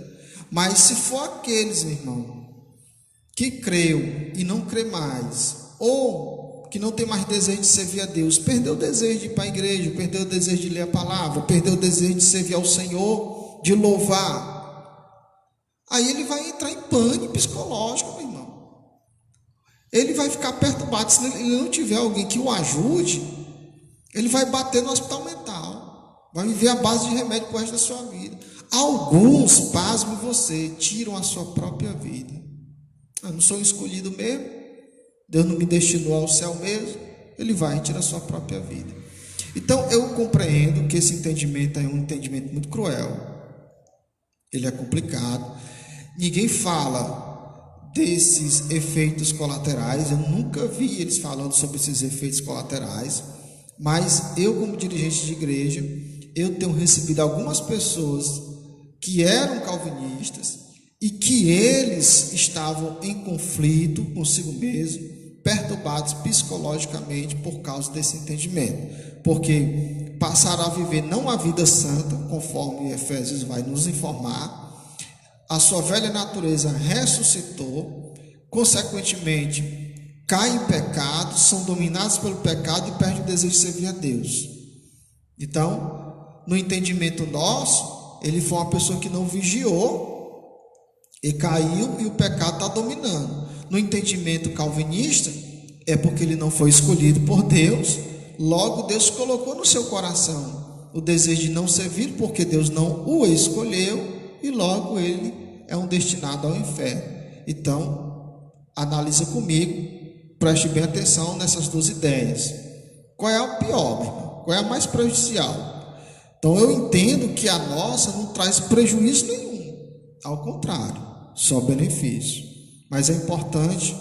Mas se for aqueles, meu irmão, que creu e não crê mais, ou que não tem mais desejo de servir a Deus, perdeu o desejo de ir para a igreja, perdeu o desejo de ler a palavra, perdeu o desejo de servir ao Senhor, de louvar, aí ele vai entrar em pânico psicológico, meu irmão. Ele vai ficar perturbado. Se ele não tiver alguém que o ajude, ele vai bater no hospital mental, vai viver à base de remédio pro resto da sua vida. Alguns, pasme você, tiram a sua própria vida. Eu não sou escolhido mesmo, Deus não me destinou ao céu mesmo. Ele vai e tira a sua própria vida. Então eu compreendo que esse entendimento é um entendimento muito cruel, ele é complicado. Ninguém fala desses efeitos colaterais, eu nunca vi eles falando sobre esses efeitos colaterais, mas eu, como dirigente de igreja, eu tenho recebido algumas pessoas que eram calvinistas e que eles estavam em conflito consigo mesmo, perturbados psicologicamente por causa desse entendimento, porque passaram a viver não a vida santa, conforme Efésios vai nos informar. A sua velha natureza ressuscitou, consequentemente caem em pecado, são dominados pelo pecado e perdem o desejo de servir a Deus. Então, no entendimento nosso, ele foi uma pessoa que não vigiou e caiu, e o pecado está dominando. No entendimento calvinista, é porque ele não foi escolhido por Deus, logo Deus colocou no seu coração o desejo de não servir, porque Deus não o escolheu, e logo ele é um destinado ao inferno. Então, analisa comigo, preste bem atenção nessas duas ideias. Qual é a pior, meu irmão? Qual é a mais prejudicial? Então, eu entendo que a nossa não traz prejuízo nenhum, ao contrário, só benefício. Mas é importante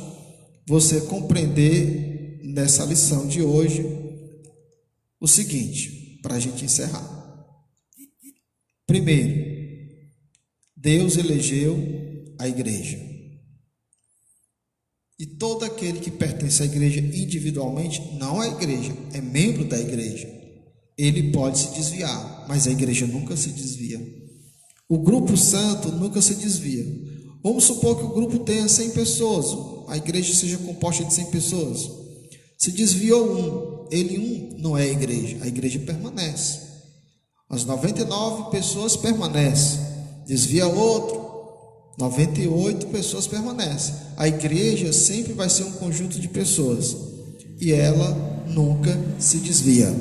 você compreender nessa lição de hoje o seguinte, para a gente encerrar. Primeiro, Deus elegeu a igreja. E todo aquele que pertence à igreja individualmente, não à igreja, é membro da igreja, ele pode se desviar, mas a igreja nunca se desvia. O grupo santo nunca se desvia. Vamos supor que o grupo tenha 100 pessoas, a igreja seja composta de 100 pessoas. Se desviou um não é a igreja permanece. As 99 pessoas permanecem. Desvia outro, 98 pessoas permanecem. A igreja sempre vai ser um conjunto de pessoas, e ela nunca se desvia.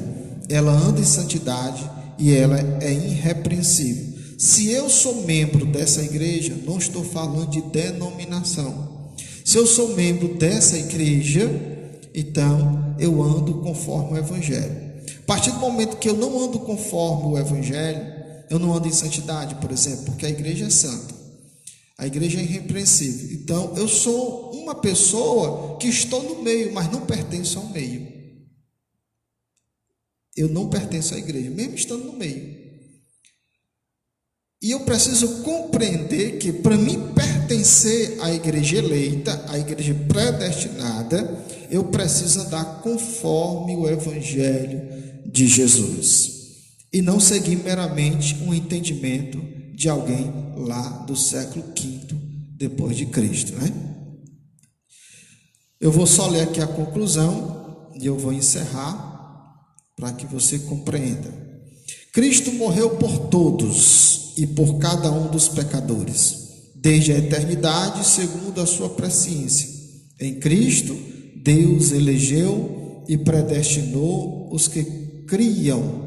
Ela anda em santidade e ela é irrepreensível. Se eu sou membro dessa igreja, não estou falando de denominação. Se eu sou membro dessa igreja, então eu ando conforme o Evangelho. A partir do momento que eu não ando conforme o Evangelho, eu não ando em santidade, por exemplo, porque a igreja é santa, a igreja é irrepreensível. Então eu sou uma pessoa que estou no meio, mas não pertenço ao meio. Eu não pertenço à igreja, mesmo estando no meio. E eu preciso compreender que para mim pertencer à igreja eleita, à igreja predestinada, eu preciso andar conforme o Evangelho de Jesus. E não seguir meramente um entendimento de alguém lá do século V depois de Cristo, né? Eu vou só ler aqui a conclusão e eu vou encerrar para que você compreenda. Cristo morreu por todos e por cada um dos pecadores, desde a eternidade, segundo a sua presciência. Em Cristo, Deus elegeu e predestinou os que creriam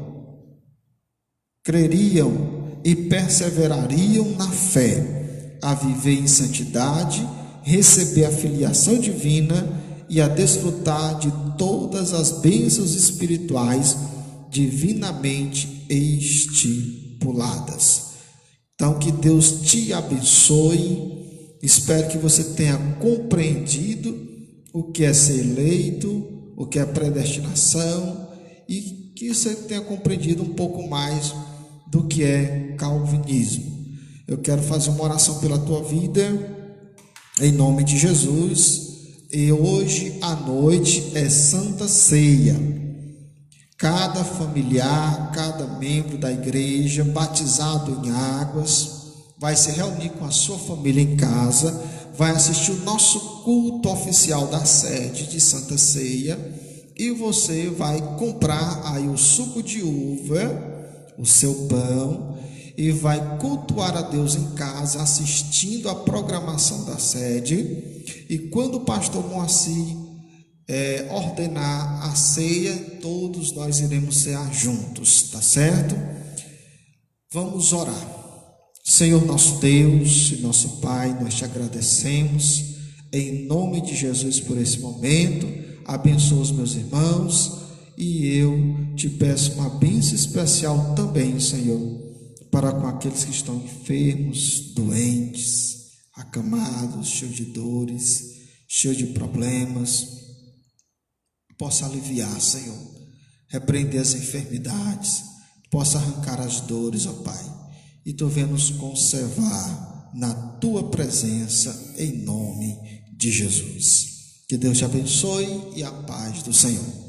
e perseverariam na fé, a viver em santidade, receber a filiação divina e a desfrutar de todas as bênçãos espirituais divinamente estipuladas. Então, que Deus te abençoe. Espero que você tenha compreendido o que é ser eleito, o que é predestinação, e que você tenha compreendido um pouco mais do que é calvinismo. Eu quero fazer uma oração pela tua vida, em nome de Jesus. E hoje à noite é Santa Ceia. Cada familiar, cada membro da igreja, batizado em águas, vai se reunir com a sua família em casa, vai assistir o nosso culto oficial da sede de Santa Ceia, e você vai comprar aí o suco de uva, o seu pão, e vai cultuar a Deus em casa, assistindo a programação da sede. E quando o pastor Moacir ordenar a ceia, todos nós iremos cear juntos, tá certo? Vamos orar. Senhor nosso Deus e nosso Pai, nós te agradecemos em nome de Jesus por esse momento. Abençoa os meus irmãos e eu te peço uma bênção especial também, Senhor, para com aqueles que estão enfermos, doentes, acamados, cheios de dores, cheios de problemas. Possa aliviar, Senhor, repreender as enfermidades, possa arrancar as dores, ó Pai, e Tu venha nos conservar na Tua presença, em nome de Jesus. Que Deus te abençoe e a paz do Senhor.